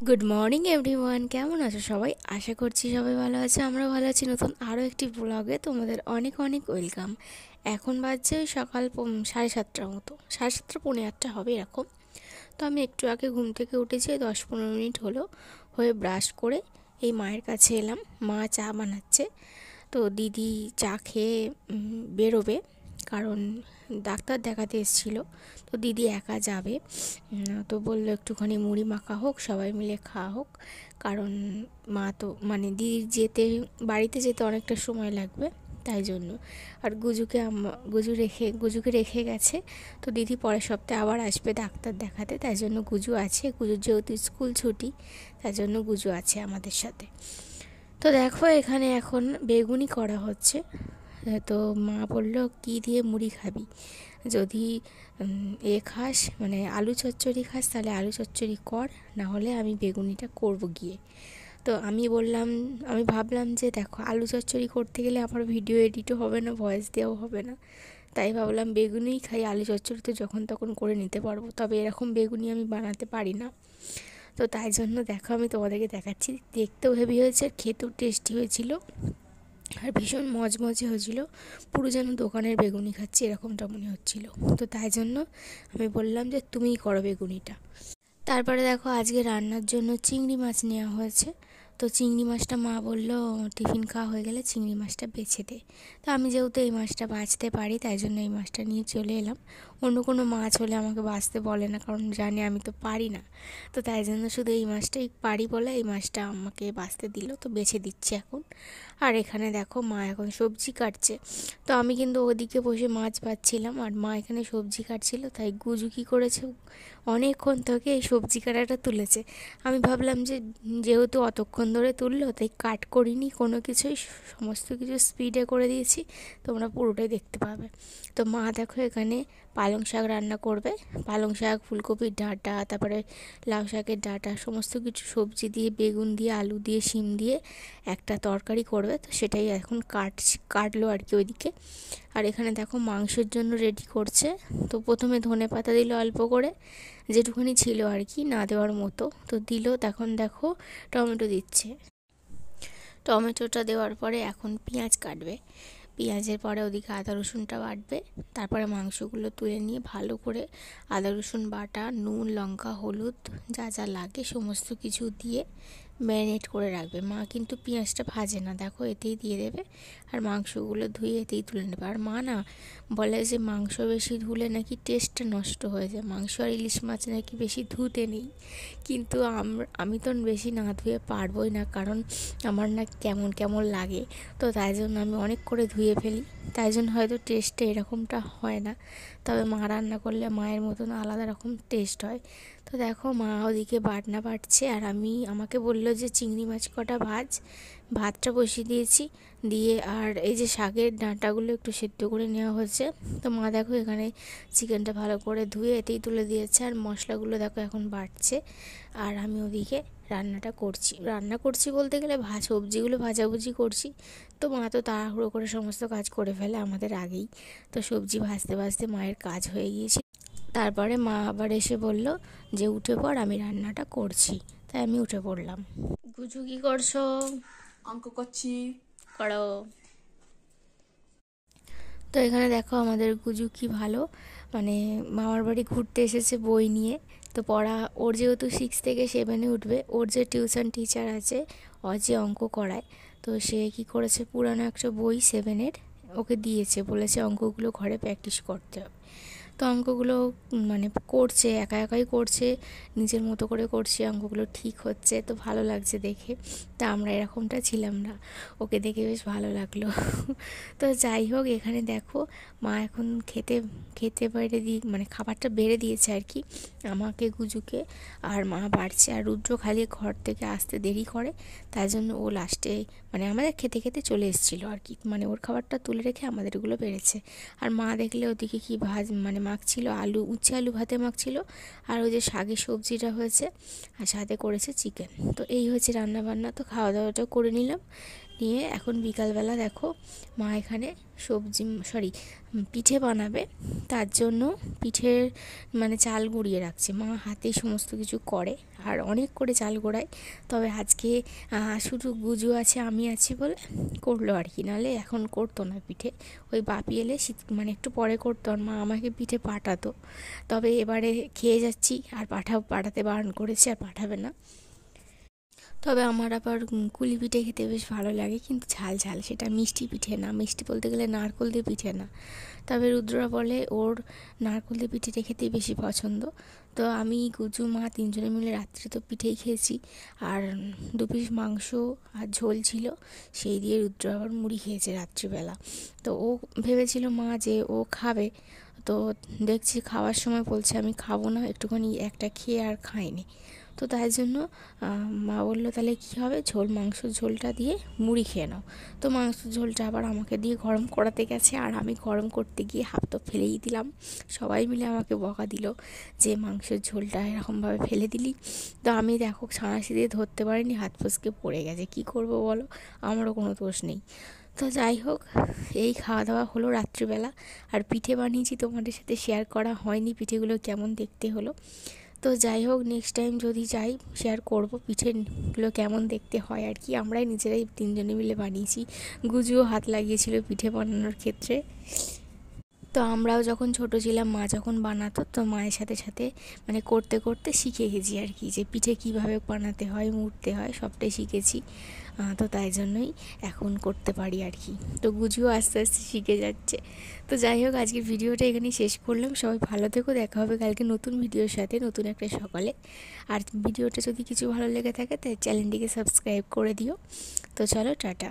Good morning everyone, কেমন আছো সবাই? আশা করছি সবাই ভালো আছে। আমরা ভালো আছি। নতুন আরও একটি ব্লগে তোমাদের অনেক অনেক ওয়েলকাম। এখন বাজছে ওই সকাল 7:30টার মতো, 7:30 পৌনে 8টা হবে এরকম। তো আমি একটু আগে ঘুম থেকে উঠেছি, 10-15 মিনিট হলো। হয়ে ব্রাশ করে এই মায়ের কাছে এলাম। মা চা বানাচ্ছে। তো দিদি চা খেয়ে বেরোবে, কারণ ডাক্তার দেখাতে এসেছিলো। তো দিদি একা যাবে। তো বললো একটুখানি মুড়ি মাখা হোক, সবাই মিলে খাওয়া হোক, কারণ মা তো মানে দিদির বাড়িতে যেতে অনেকটা সময় লাগবে, তাই জন্য। আর গুজুকে রেখে গেছে। তো দিদি পরের সপ্তাহে আবার আসবে ডাক্তার দেখাতে, তাই জন্য গুজু আছে। গুজুর যেহেতু স্কুল ছুটি, তাই জন্য গুজু আছে আমাদের সাথে। তো দেখো এখানে এখন বেগুনি করা হচ্ছে। তো মা বলল কি দিয়ে মুড়ি খাবি, যদি খাস মানে আলু চচ্চড়ি খাস তাহলে আলু চচ্চড়ি কর, না হলে আমি বেগুনিটা করব গিয়ে। তো আমি ভাবলাম যে দেখো আলু চচ্চড়ি করতে গেলে আমার ভিডিও এডিটও হবে না, ভয়েস দেওয়াও হবে না, তাই ভাবলাম বেগুনিই খাই। আলু চচ্চড়ি তো যখন তখন করে নিতে পারবো, তবে এরকম বেগুনি আমি বানাতে পারি না। তো তাই জন্য দেখো আমি তোমাদেরকে দেখাচ্ছি। দেখতেও হেভি হয়েছে আর খেতেও টেস্টি হয়েছিল, আর ভীষণ মজমজে হয়েছিল। পুরো যেন দোকানের বেগুনি খাচ্ছি এরকমটা মনে হচ্ছিল। তো তাই জন্য আমি বললাম যে তুমিই করো বেগুনিটা। তারপরে দেখো আজকে রান্নার জন্য চিংড়ি মাছ নেওয়া হয়েছে। তো চিংড়ি মাছটা মা বলল টিফিন খাওয়া হয়ে গেলে চিংড়ি মাছটা বেছে দে। তো আমি যেহেতু এই মাছটা বাছতে পারি, তাই জন্য এই মাছটা নিয়ে চলে এলাম। অন্য কোনো মাছ হলে আমাকে বাছতে বলে না, কারণ জানে আমি তো পারি না। তো তাই জন্য শুধু এই মাছটাই পারি বলে এই মাছটা আমাকে বাছতে দিল। তো বেছে দিচ্ছি এখন। আর এখানে দেখো মা এখন সবজি কাটছে। তো আমি কিন্তু ওদিকে বসে মাছ বাছছিলাম, আর মা এখানে সবজি কাটছিল। তাই গুজু কী করেছে, অনেকক্ষণ থেকে এই সবজি কাটাটা তুলেছে। আমি ভাবলাম যে যেহেতু অতক্ষণ ধরে তুললো, তাই কাট করিনি কোনো কিছুই, সমস্ত কিছু স্পিডে করে দিয়েছি। তোমরা পুরোটাই দেখতে পাবে। তো মা দেখো এখানে পালং শাক রান্না করবে। পালং শাক, ফুলকপির ডাঁটা, তারপরে লাউ শাকের ডাঁটা, সমস্ত কিছু সবজি দিয়ে, বেগুন দিয়ে, আলু দিয়ে, শিম দিয়ে একটা তরকারি করবে। তো সেটাই এখন কাটলো আর কি ওইদিকে। আর এখানে দেখো মাংসের জন্য রেডি করছে। তো প্রথমে ধনেপাতা দিল অল্প করে, যেটুকুনি ছিল আর কি, না দেওয়ার মতো। তো দিল। তখন দেখো টমেটো দিচ্ছে। টমেটোটা দেওয়ার পরে এখন পেঁয়াজ কাটবে। পেঁয়াজের পরে ওদিকে আদা রসুনটা বাটবে। তারপরে মাংসগুলো তুলে নিয়ে ভালো করে আদা রসুন বাটা, নুন, লঙ্কা, হলুদ যা যা লাগে সমস্ত কিছু দিয়ে ম্যারিনেট করে রাখবে। মা কিন্তু পেঁয়াজটা ভাজে না, দেখো এতেই দিয়ে দেবে। আর মাংসগুলো ধুয়ে এতেই তুলে নেবে। আর মা না বলে যে মাংস বেশি ধুলে নাকি টেস্টটা নষ্ট হয়ে যায়, মাংস আর ইলিশ মাছ নাকি বেশি ধুতে নেই। কিন্তু আমি তো বেশি না ধুয়ে পারবোই না, কারণ আমার না কেমন কেমন লাগে। তো তাই জন্য আমি অনেক করে ধুয়ে ফেলি, তাই জন্য হয়তো টেস্টটা এরকমটা হয় না। তবে মা রান্না করলে মায়ের মতন আলাদা রকম টেস্ট হয়। তো দেখো মা ওদিকে বাটনা বাটছে, আর আমাকে বললো যে চিংড়ি মাছ কটা ভাতটা বসিয়ে দিয়েছি দিয়ে। আর এই যে শাকের ডাঁটাগুলো একটু সেদ্ধ করে নেওয়া হচ্ছে। তো মা দেখো এখানে চিকেনটা ভালো করে ধুয়ে এতেই তুলে দিয়েছে, আর মশলাগুলো দেখো এখন বাটছে। আর আমি ওদিকে রান্না করছি বলতে গেলে সবজিগুলো ভাজাভুজি করছি। তো মা তো তাড়াহুড়ো করে সমস্ত কাজ করে ফেলে আমাদের আগেই। তো সবজি ভাজতে ভাজতে মায়ের কাজ হয়ে গিয়েছে। তারপরে মা আবার এসে বলল যে উঠে পড়, আমি রান্নাটা করছি। তাই আমি উঠে পড়লাম। গুজু কি করছো? অঙ্ক করছি। করো। তো এখানে দেখো আমাদের গুজু কি ভালো, মানে মামার বাড়ি ঘুরতে এসেছে বই নিয়ে। তো পড়া ওর যেহেতু 6 থেকে 7-এ উঠবে, ওর যে টিউশন টিচার আছে যে অঙ্ক করায়, তো সে কি করেছে পুরানো একটা বই 7-এর ওকে দিয়েছে, বলেছে অঙ্কগুলো ঘরে প্র্যাকটিস করতে হবে। তো অঙ্কগুলো মানে করছে, একা একাই করছে, নিজের মতো করে করছে, অঙ্কগুলো ঠিক হচ্ছে। তো ভালো লাগছে দেখে। তা আমরা এরকমটা ছিলাম না, ওকে দেখে বেশ ভালো লাগলো। তো যাই হোক, এখানে দেখো মা এখন খেতে বেড়ে মানে খাবারটা বেড়ে দিয়েছে আর কি আমাকে, গুজুকে। আর মা বাড়ছে। আর রুদ্র খালি ঘর থেকে আসতে দেরি করে, তাই জন্য ও লাস্টে মানে আমাদের খেতে খেতে চলে এসেছিলো আর কি, মানে ওর খাবারটা তুলে রেখে আমাদেরগুলো বেড়েছে। আর মা দেখলে ওদিকে কি মানে মাখছিল, উচ্ছে আলু ভাতে মাখছিল। আর ওই যে শাকের সবজিটা হয়েছে, আর সাথে করেছে চিকেন। তো এই হয়েছে রান্না বান্না। তো খাওয়া দাওয়াটাও করে নিলাম, নিয়ে এখন বিকালবেলা দেখো মা এখানে পিঠে বানাবে, তার জন্য পিঠের মানে চাল গুঁড়িয়ে রাখছে। মা হাতেই সমস্ত কিছু করে আর অনেক করে চাল গোড়ায়, তবে আজকে শুধু গুজু আছে আমি আছি বলে করলো আর কি, নাহলে এখন করতো না পিঠে। ওই বাপি এলে মানে একটু পরে করতো আর মা আমাকে পিঠে পাঠাতো, তবে এবারে খেয়ে যাচ্ছি আর পাঠাতে বারণ করেছে আর পাঠাবে না। তবে আমার আবার কুলি পিঠে খেতে বেশ ভালো লাগে, কিন্তু ঝাল ঝাল, সেটা মিষ্টি পিঠে না, মিষ্টি বলতে গেলে নারকেল দিয়ে পিঠে না। তবে রুদ্রা বলে ওর নারকেল দিয়ে পিঠেটা খেতেই বেশি পছন্দ। তো আমি গুজু মা তিনজনে মিলে রাত্রে তো পিঠেই খেয়েছি, আর 2 পিস মাংস আর ঝোল ছিল, সেই দিয়ে রুদ্র আবার মুড়ি খেয়েছে রাত্রিবেলা। তো ও ভেবেছিল মা যে ও খাবে, তো দেখছি খাওয়ার সময় বলছে আমি খাবো না, একটুখানি একটা খেয়ে আর খাইনি। তো তাই জন্য মা বললো তাহলে কী হবে, মাংসর ঝোলটা দিয়ে মুড়ি খেয়ে নাও। তো মাংসর ঝোলটা আবার আমাকে দিয়ে গরম করাতে গেছে, আর আমি গরম করতে গিয়ে হাফ তো ফেলেই দিলাম। সবাই মিলে আমাকে বকা দিল যে মাংসের ঝোলটা এরকমভাবে ফেলে দিলি। তো আমি দেখো ছানাশি দিয়ে ধরতে পারিনি, হাত ফসকে পড়ে গেছে, কি করব বলো, আমারও কোনো দোষ নেই। তো যাই হোক, এই খাওয়া দাওয়া হলো রাত্রিবেলা। আর পিঠে বানিয়েছি, তোমাদের সাথে শেয়ার করা হয়নি পিঠেগুলো কেমন দেখতে হলো। তো যাই হোক, নেক্সট টাইম যদি যাই শেয়ার করব পিঠেগুলো কেমন দেখতে হয় আর কি। আমরাই নিজেরাই তিনজনে মিলে বানিয়েছি, গুজুও হাত লাগিয়েছিল পিঠে বানানোর ক্ষেত্রে। তো আমরাও যখন ছোট ছিলাম, মা যখন বানাতো, তো মায়ের সাথে সাথে মানে করতে করতে শিখে গেছি আর কি, যে পিঠে কীভাবে বানাতে হয়, মুড়তে হয়, সবটাই শিখেছি। তো তাই জন্যই এখন করতে পারি আর কি। তো গুজুও আস্তে আস্তে শিখে যাচ্ছে। তো যাই হোক, আজকের ভিডিওটা এখানেই শেষ করলাম। সবাই ভালো থেকো, দেখা হবে কালকে নতুন ভিডিওর সাথে, নতুন একটা সকালে। আর ভিডিওটা যদি কিছু ভালো লেগে থাকে তাই চ্যানেলটিকে সাবস্ক্রাইব করে দিও। তো চলো, টাটা।